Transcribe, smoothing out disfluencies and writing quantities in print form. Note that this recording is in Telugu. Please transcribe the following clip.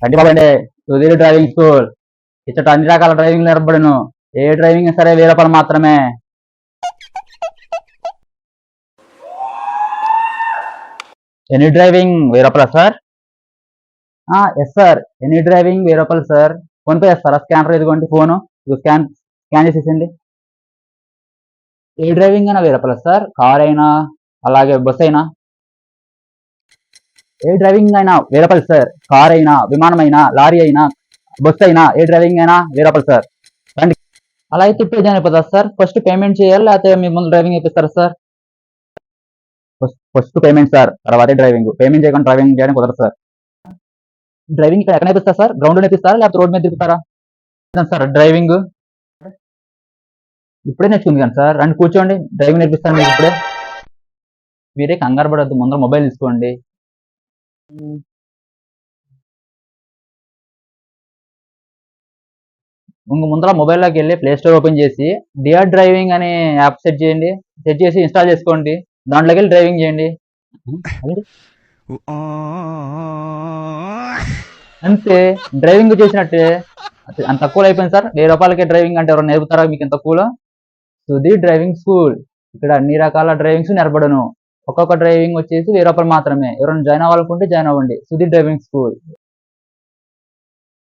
రండి బాబు అండి, సుధీర్ డ్రైవింగ్ స్కూల్. ఇచ్చట అన్ని రకాల డ్రైవింగ్ నేర్పబడును. ఏ డ్రైవింగ్ సరే 1000 రూపాయలు మాత్రమే. ఎనీ డ్రైవింగ్ 1000 రూపాయలా sir? Yes sir, any driving 1000 రూపాయలు సార్. ఫోన్పే చేస్తారా? స్కానర్ ఇదిగోండి, ఫోను స్కాన్ స్కాన్ చేసేసండి. ఏ డ్రైవింగ్ అయినా 1000 రూపాయలు సార్. కార్ అయినా, అలాగే బస్ అయినా. ఏ డ్రైవింగ్ అయినా 1000 రూపాయలు సార్. కార్ అయినా, విమానం అయినా, లారీ అయినా, బస్ అయినా, ఏ డ్రైవింగ్ అయినా 1000 రూపాయలు సార్. రండి. అలా అయితే ఇప్పుడు జాయిన్ అయిపోతారు సార్. ఫస్ట్ పేమెంట్ చేయాలి, లేకపోతే మీ ముందు డ్రైవింగ్ చేపిస్తారా సార్? ఫస్ట్ పేమెంట్ సార్, తర్వాతే డ్రైవింగ్. పేమెంట్ చేయకుండా డ్రైవింగ్ చేయడం కుదరదు సార్. డ్రైవింగ్ ఇక్కడ ఎక్కడ నేర్పిస్తారు సార్? గ్రౌండ్ నేర్పిస్తారా, లేకపోతే రోడ్ మీద తిప్పుతారా? సార్ డ్రైవింగ్ ఇప్పుడే నేర్చుకుంది కానీ సార్. రండి కూర్చోండి, డ్రైవింగ్ నేర్పిస్తాను మీకు ఇప్పుడే. మీరే కంగారు పడద్దు, ముందర మొబైల్ తీసుకోండి. ముందర మొబైల్లోకి వెళ్ళి ప్లే స్టోర్ ఓపెన్ చేసి డిఆర్ డ్రైవింగ్ అనే యాప్ సెట్ చేయండి. సెట్ చేసి ఇన్స్టాల్ చేసుకోండి. దాంట్లోకి వెళ్ళి డ్రైవింగ్ చేయండి. అంతే, డ్రైవింగ్ చేసినట్టే. అంత తక్కువలో అయిపోయింది సార్. 1000 రూపాయలకి డ్రైవింగ్ అంటే ఎవరు నేర్పుతారా మీకు ఇంత తక్కువలో? Sudheer driving school. ఇక్కడ అన్ని రకాల డ్రైవింగ్స్ నేర్పడను. ఒక్కొక్క డ్రైవింగ్ వచ్చేసి 1000 రూపాయలు మాత్రమే. ఎవరైనా జాయిన్ అవ్వాలనుకుంటే జాయిన్ అవ్వండి. Sudheer driving school.